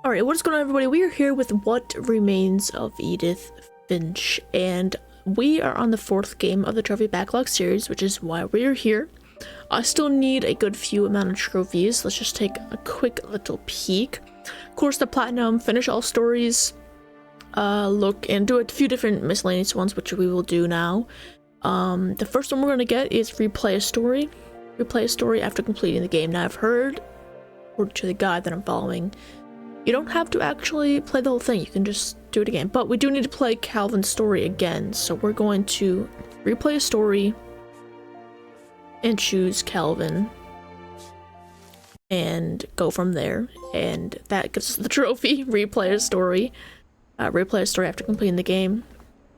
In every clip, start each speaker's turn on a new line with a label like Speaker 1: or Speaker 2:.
Speaker 1: Alright, what is going on, everybody? We are here with What Remains of Edith Finch, and we are on the 4th game of the Trophy Backlog Series, which is why we are here. I still need a good few amount of trophies. Let's just take a quick little peek. Of course, the Platinum, finish all stories, look and do a few different miscellaneous ones, which we will do now. The first one we're going to get is replay a story. Replay a story after completing the game. Now, I've heard, according to the guide that I'm following, you don't have to actually play the whole thing, you can just do it again. But we do need to play Calvin's story again, so we're going to replay a story and choose Calvin and go from there. And that gives us the trophy, replay a story. Replay a story after completing the game.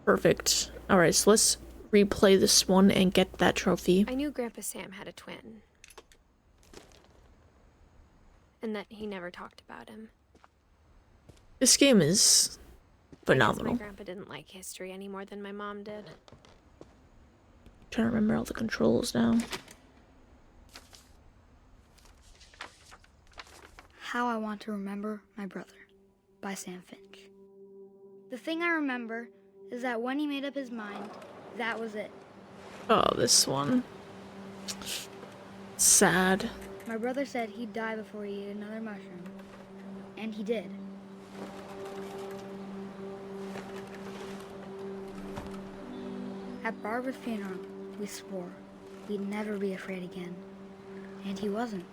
Speaker 1: Perfect. Alright, so let's replay this one and get that trophy.
Speaker 2: I knew Grandpa Sam had a twin, and that he never talked about him.
Speaker 1: This game is phenomenal.
Speaker 2: My grandpa didn't like history any more than my mom did.
Speaker 1: Trying to remember all the controls now.
Speaker 3: How I Want to Remember My Brother by Sam Finch. The thing I remember is that when he made up his mind, that was it.
Speaker 1: Oh, this one. Sad.
Speaker 3: My brother said he'd die before he ate another mushroom. And he did. At Barbara's funeral, we swore we'd never be afraid again. And he wasn't.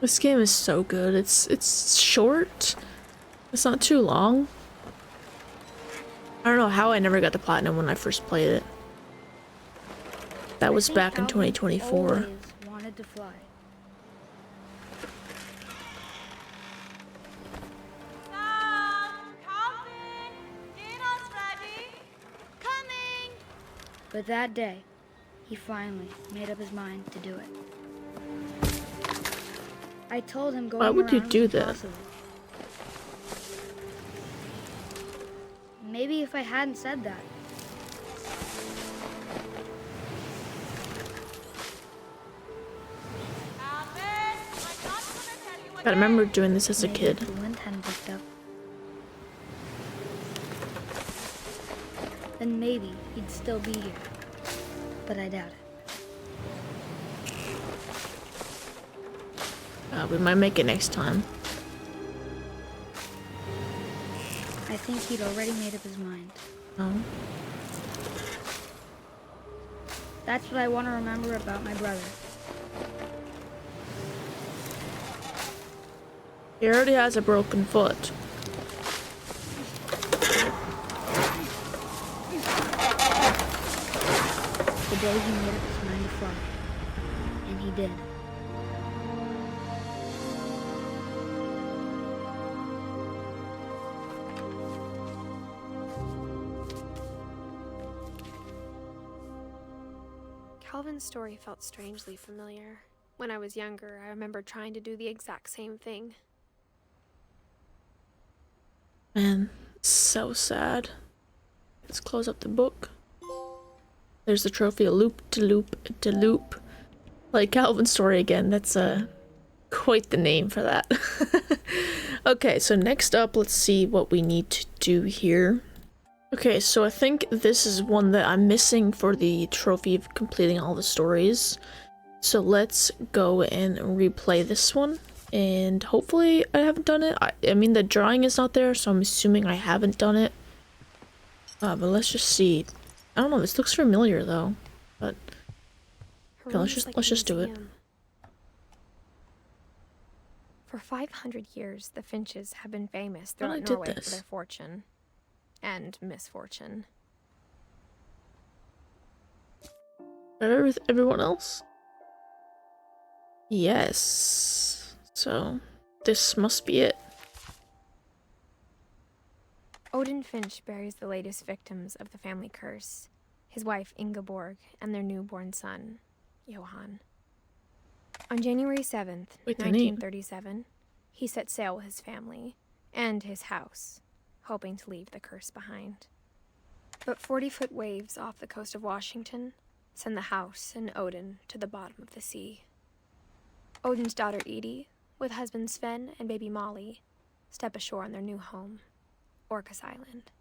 Speaker 1: This game is so good. It's short. It's not too long. I don't know how I never got the platinum when I first played it. That was back in 2024.
Speaker 3: Always wanted to fly. But that day, he finally made up his mind to do it. I told him going
Speaker 1: Why would you
Speaker 3: around
Speaker 1: do
Speaker 3: was
Speaker 1: that?
Speaker 3: impossible. Maybe if I hadn't said that.
Speaker 1: I remember doing this as a
Speaker 3: Maybe
Speaker 1: kid.
Speaker 3: if the wind hadn't picked up. Then maybe he'd still be here. But I doubt it.
Speaker 1: We might make it next time.
Speaker 3: I think he'd already made up his mind.
Speaker 1: Oh.
Speaker 3: That's what I want to remember about my brother.
Speaker 1: He already has a broken foot.
Speaker 3: The day he made up his mind to fly. And he did.
Speaker 2: Calvin's story felt strangely familiar. When I was younger, I remember trying to do the exact same thing.
Speaker 1: Man, so sad. Let's close up the book. There's the trophy, a loop to loop to loop. Like Calvin's story again. That's quite the name for that. Okay, so next up, let's see what we need to do here. Okay, so I think this is one that I'm missing for the trophy of completing all the stories. So let's go and replay this one. And hopefully I haven't done it. I mean, the drawing is not there, so I'm assuming I haven't done it. But let's just see. I don't know, this looks familiar though. But okay, let's just do it.
Speaker 2: For 500 years, the Finches have been famous
Speaker 1: Well, I
Speaker 2: throughout
Speaker 1: did
Speaker 2: Norway
Speaker 1: this.
Speaker 2: for their fortune and misfortune.
Speaker 1: Everyone else? Yes. So this must be it.
Speaker 2: Odin Finch buries the latest victims of the family curse, his wife Ingeborg and their newborn son, Johann. On January 7th,
Speaker 1: Wait, the name.
Speaker 2: 1937, he set sail with his family and his house, hoping to leave the curse behind. But 40-foot waves off the coast of Washington send the house and Odin to the bottom of the sea. Odin's daughter Edie with husband Sven and baby Molly, step ashore on their new home, Orcas Island.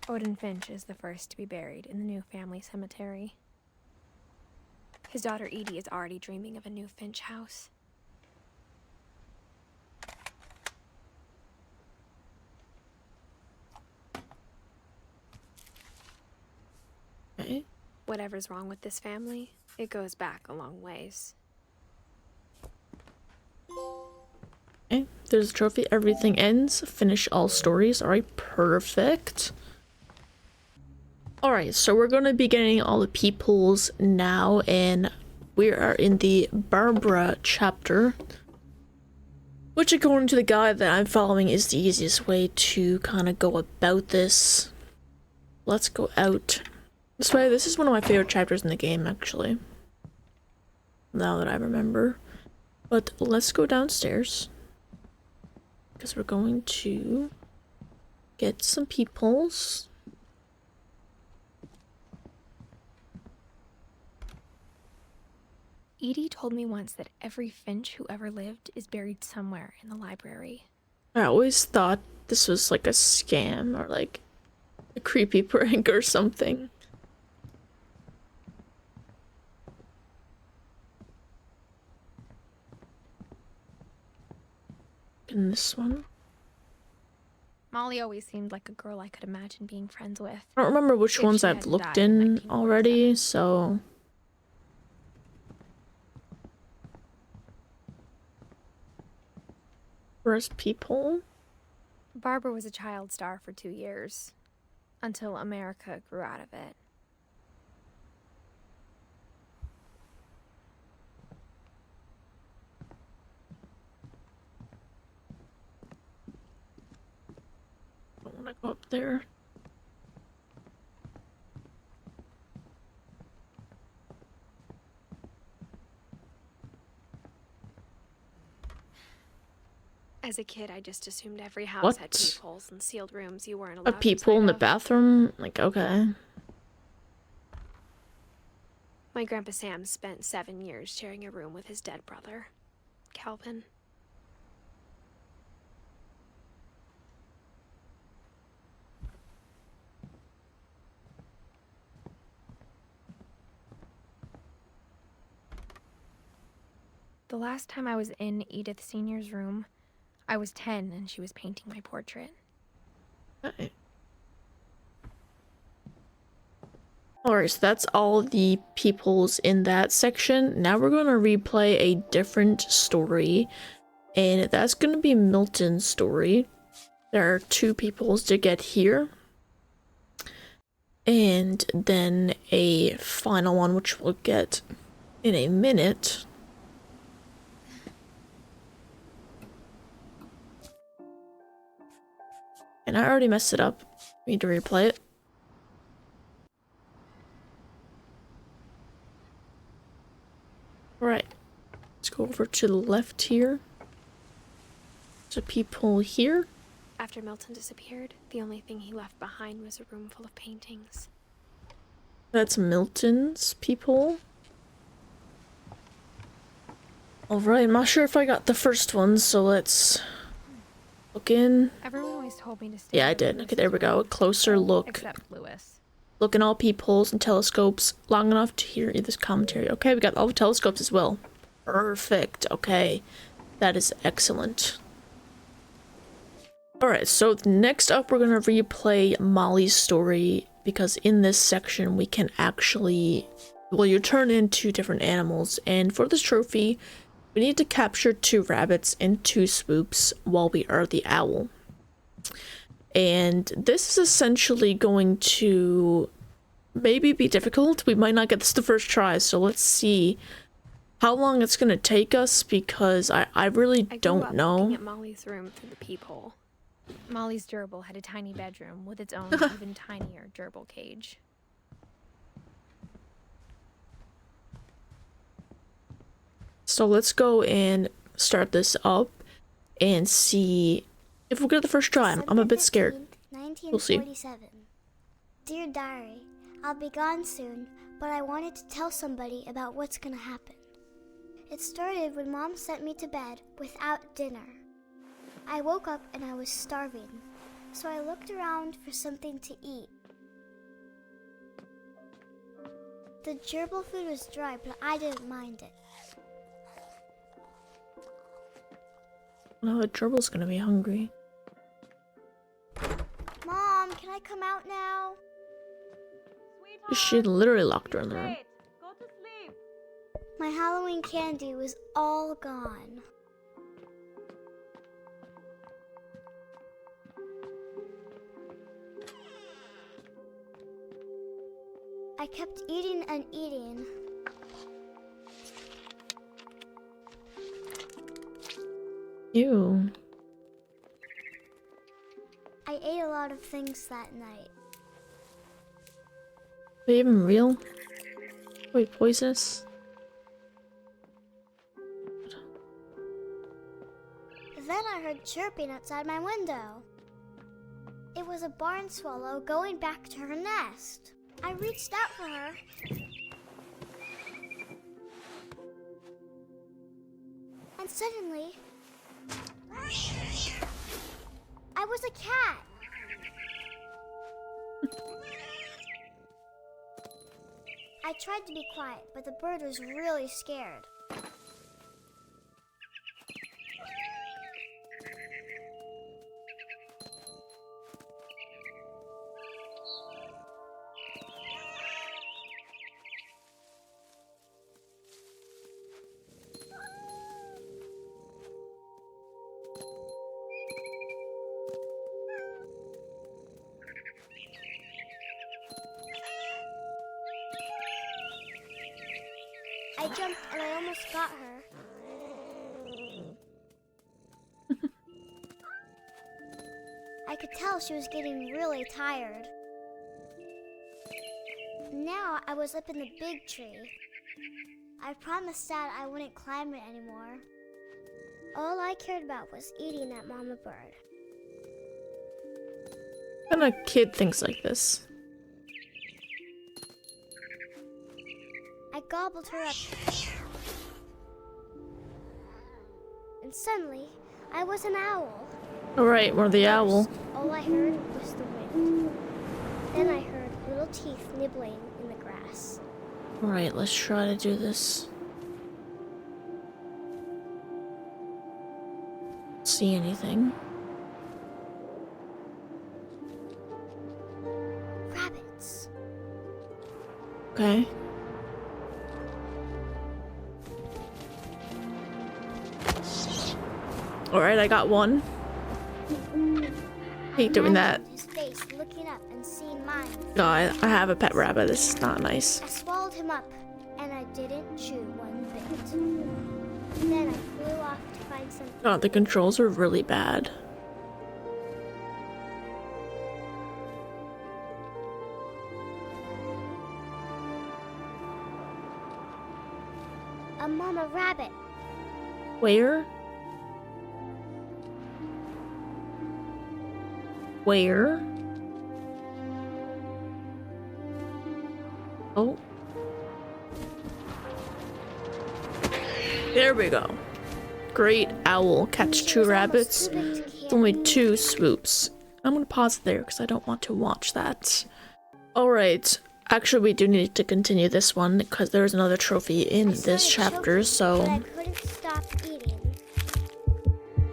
Speaker 2: Odin Finch is the first to be buried in the new family cemetery. His daughter Edie is already dreaming of a new Finch house.
Speaker 1: Okay.
Speaker 2: Whatever's wrong with this family, it goes back a long ways.
Speaker 1: Okay. There's a trophy. Everything ends. Finish all stories. Alright, perfect. Alright, so we're going to be getting all the peoples now, and we are in the Barbara chapter, which according to the guide that I'm following is the easiest way to kind of go about this. Let's go out this way. This is one of my favorite chapters in the game, actually, now that I remember. But let's go downstairs, because we're going to get some peoples.
Speaker 2: Edie told me once that every Finch who ever lived is buried somewhere in the library.
Speaker 1: I always thought this was like a scam or like a creepy prank or something. And this one?
Speaker 2: Molly always seemed like a girl I could imagine being friends with.
Speaker 1: I don't remember which
Speaker 2: If
Speaker 1: ones
Speaker 2: she
Speaker 1: I've
Speaker 2: hadn't
Speaker 1: looked
Speaker 2: died in
Speaker 1: in already, so... Where's people?
Speaker 2: Barbara was a child star for 2 years, until America grew out of it.
Speaker 1: I don't want to go up there.
Speaker 2: As a kid, I just assumed every house
Speaker 1: What?
Speaker 2: had peepholes and sealed rooms you weren't
Speaker 1: A
Speaker 2: allowed
Speaker 1: peephole in the
Speaker 2: inside of.
Speaker 1: bathroom? Like, okay.
Speaker 2: My Grandpa Sam spent 7 years sharing a room with his dead brother, Calvin. The last time I was in Edith Sr.'s room, I was 10 and she was painting my portrait.
Speaker 1: Okay. Alright, so that's all the peoples in that section. Now we're going to replay a different story, and that's going to be Milton's story. There are 2 peoples to get here, and then a final one, which we'll get in a minute. And I already messed it up. Need to replay it. Alright. Let's go over to the left here. There's a peephole here.
Speaker 2: After Milton disappeared, the only thing he left behind was a room full of paintings.
Speaker 1: That's Milton's peephole. Alright, I'm not sure if I got the first one, so let's look in.
Speaker 2: Everyone always told me to stay.
Speaker 1: Yeah, I did. Okay, there we go. A closer look.
Speaker 2: Except Lewis.
Speaker 1: Look in all peepholes and telescopes long enough to hear this commentary. Okay, we got all the telescopes as well. Perfect. Okay, that is excellent. Alright, so next up we're going to replay Molly's story, because in this section we can actually, well, you turn into different animals, and for this trophy we need to capture 2 rabbits and 2 swoops while we are the owl. And this is essentially going to maybe be difficult. We might not get this the first try, so let's see how long it's going to take us, because I really don't know.
Speaker 2: Looking at Molly's room through the peephole. Molly's gerbil had a tiny bedroom with its own even tinier gerbil cage.
Speaker 1: So let's go and start this up and see if we'll get the first try. I'm a bit scared.
Speaker 4: 15th,
Speaker 1: We'll see.
Speaker 4: 1947. Dear Diary, I'll be gone soon, but I wanted to tell somebody about what's gonna happen. It started when Mom sent me to bed without dinner. I woke up and I was starving, so I looked around for something to eat. The gerbil food was dry, but I didn't mind it.
Speaker 1: No, a gerbil's gonna be hungry.
Speaker 4: Mom, can I come out now?
Speaker 1: She literally locked her in the room.
Speaker 5: Go to sleep.
Speaker 4: My Halloween candy was all gone. I kept eating and eating.
Speaker 1: Ew.
Speaker 4: I ate a lot of things that night.
Speaker 1: Are they even real? Wait, poisonous?
Speaker 4: Then I heard chirping outside my window. It was a barn swallow going back to her nest. I reached out for her. And suddenly, I was a cat. I tried to be quiet, but the bird was really scared. I jumped and I almost got her. I could tell she was getting really tired. Now I was up in the big tree. I promised Dad I wouldn't climb it anymore. All I cared about was eating that mama bird.
Speaker 1: What kind of kid thinks like this?
Speaker 4: I gobbled her up. And suddenly, I was an owl.
Speaker 1: Alright, we're the owl.
Speaker 4: All I heard was the wind. Then I heard little teeth nibbling in the grass.
Speaker 1: Alright, let's try to do this. See anything?
Speaker 4: Rabbits.
Speaker 1: Okay. Alright, I got one. Hate doing that.
Speaker 4: His face looking up and seeing mine.
Speaker 1: God, I have a pet rabbit. This is not nice.
Speaker 4: I swallowed him up, and I didn't chew one bit. Then I flew off to find something.
Speaker 1: God, the controls are really bad.
Speaker 4: A mama rabbit.
Speaker 1: Where? Where? Oh. There we go. Great owl catch two rabbits. It's only 2 swoops. I'm gonna pause it there because I don't want to watch that. Alright. Actually, we do need to continue this one because there's another trophy in this chapter, so
Speaker 4: I couldn't stop eating.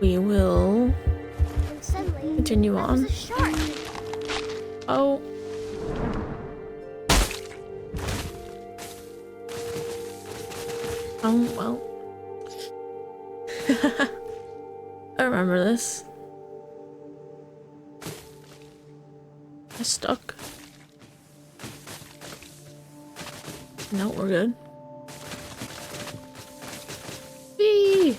Speaker 1: we will
Speaker 4: And suddenly,
Speaker 1: continue
Speaker 4: there
Speaker 1: on.
Speaker 4: was a shark.
Speaker 1: Oh. Oh, well. I remember this. I stuck. No, we're good. Whee!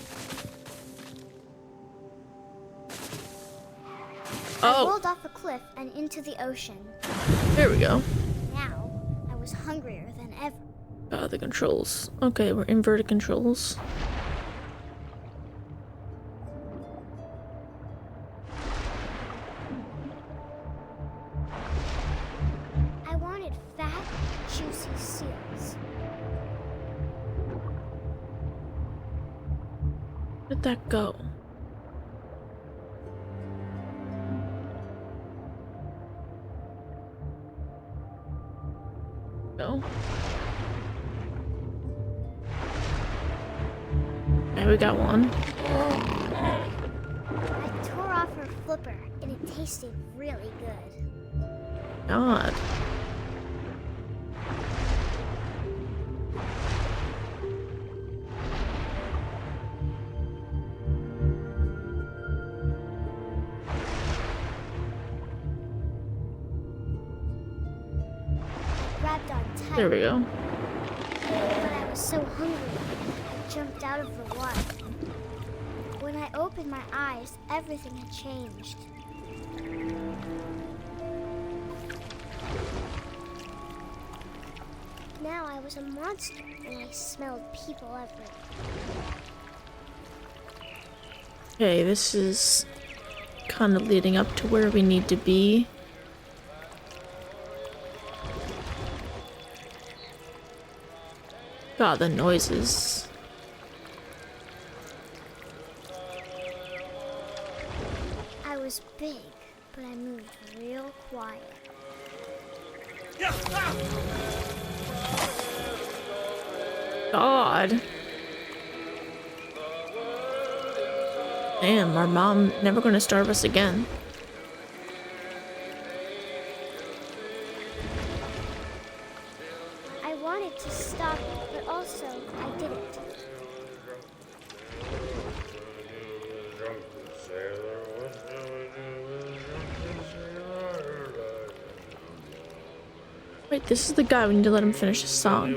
Speaker 4: I
Speaker 1: Oh,
Speaker 4: rolled off a cliff and into the ocean.
Speaker 1: there we go.
Speaker 4: Now, I was hungrier than ever.
Speaker 1: The controls. Okay, we're inverted controls.
Speaker 4: I wanted fat, juicy seals.
Speaker 1: Where'd that go? No. Okay, we got one.
Speaker 4: I tore off her flipper, and it tasted really good.
Speaker 1: God.
Speaker 4: Grabbed on tight.
Speaker 1: There we go.
Speaker 4: But I was so hungry, I jumped out of the water. When I opened my eyes, everything had changed. Now I was a monster, and I smelled people everywhere.
Speaker 1: Okay, this is kind of leading up to where we need to be. God, the noises.
Speaker 4: I was big, but I moved real quiet.
Speaker 1: God. Damn, our mom never gonna starve us again.
Speaker 4: I wanted to stop, but also I didn't.
Speaker 1: Wait, this is the guy. We need to let him finish his song.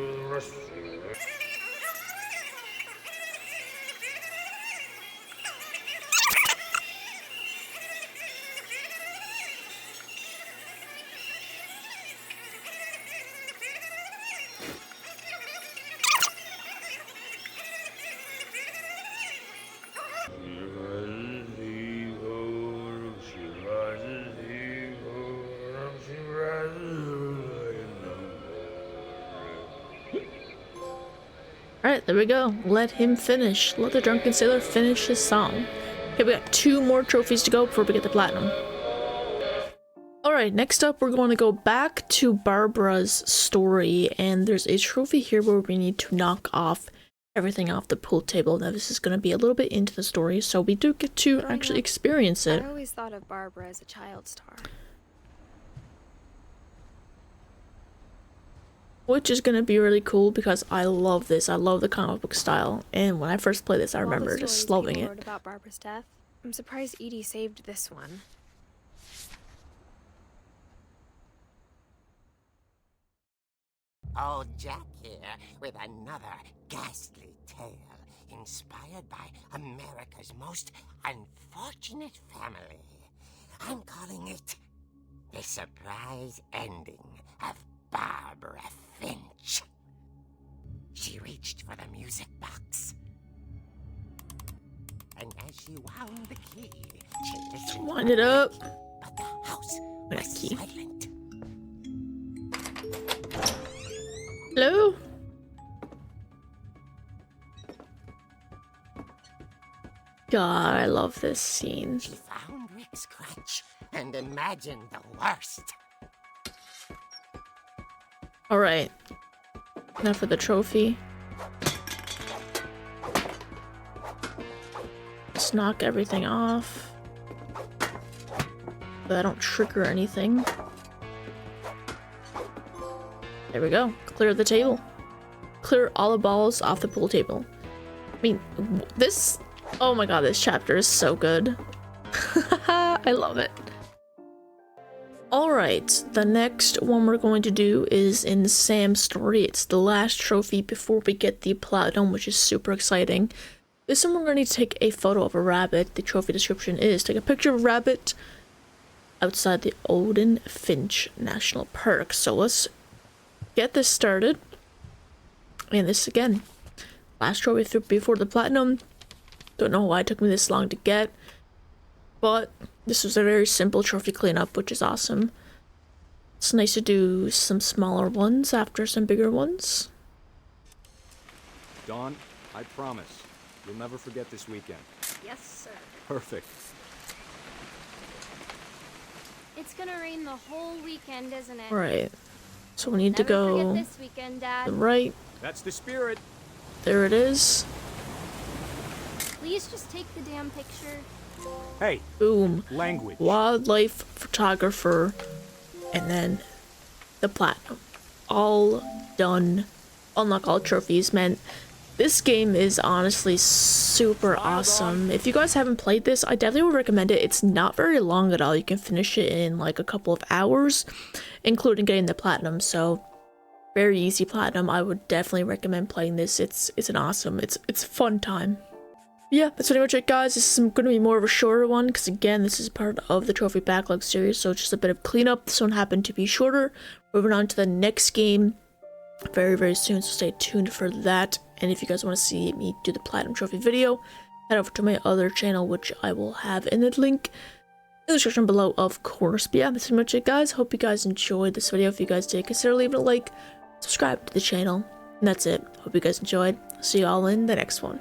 Speaker 1: Alright, there we go. Let him finish. Let the drunken sailor finish his song. Okay, we got 2 more trophies to go before we get the platinum. Alright, next up we're going to go back to Barbara's story, and there's a trophy here where we need to knock off everything off the pool table. Now this is going to be a little bit into the story, so we do get to actually experience it.
Speaker 2: I always thought of Barbara as a child star.
Speaker 1: Which is going to be really cool because I love this. I love the comic book style. And when I first played this, I remember just loving it.
Speaker 2: About Barbara's death, I'm surprised Edie saved this one.
Speaker 5: Old Jack here with another ghastly tale inspired by America's most unfortunate family. I'm calling it The Surprise Ending of Barbara Finch. She reached for the music box, and as she wound the key, she listened.
Speaker 1: Wind it up.
Speaker 5: But the house
Speaker 1: Wait,
Speaker 5: was
Speaker 1: key.
Speaker 5: silent.
Speaker 1: Hello? God, I love this scene.
Speaker 5: She found Rick's crutch and imagined the worst.
Speaker 1: Alright. Now for the trophy. Let's knock everything off. But I don't trigger anything. There we go. Clear the table. Clear all the balls off the pool table. I mean, this... Oh my god, this chapter is so good. I love it. Alright, the next one we're going to do is in Sam's story. It's the last trophy before we get the platinum, which is super exciting. This one we're going to take a photo of a rabbit. The trophy description is take a picture of a rabbit outside the Odin Finch National Park. So let's get this started. And this again, last trophy before the platinum. Don't know why it took me this long to get, but this was a very simple trophy cleanup, which is awesome. It's nice to do some smaller ones after some bigger ones.
Speaker 6: Dawn, I promise. You'll never forget this weekend.
Speaker 2: Yes, sir.
Speaker 6: Perfect.
Speaker 7: It's gonna rain the whole weekend, isn't it?
Speaker 1: Right. So we need to
Speaker 7: Never
Speaker 1: go
Speaker 7: forget this weekend, Dad.
Speaker 1: the right.
Speaker 6: That's the spirit.
Speaker 1: There it is.
Speaker 7: Please just take the damn picture.
Speaker 6: Hey,
Speaker 1: Boom.
Speaker 6: language.
Speaker 1: Wildlife photographer. And then the platinum. All done. Unlock all trophies, man. This game is honestly super awesome. If you guys haven't played this, I definitely would recommend it. It's not very long at all. You can finish it in like a couple of hours, including getting the platinum. So very easy platinum. I would definitely recommend playing this. It's an awesome. It's a fun time. Yeah, that's pretty much it, guys. This is going to be more of a shorter one because, again, this is part of the Trophy Backlog Series, so it's just a bit of cleanup. This one happened to be shorter. Moving on to the next game very, very soon, so stay tuned for that. And if you guys want to see me do the Platinum Trophy video, head over to my other channel, which I will have in the link in the description below, of course. But yeah, that's pretty much it, guys. Hope you guys enjoyed this video. If you guys did, consider leaving a like, subscribe to the channel, and that's it. Hope you guys enjoyed. See you all in the next one.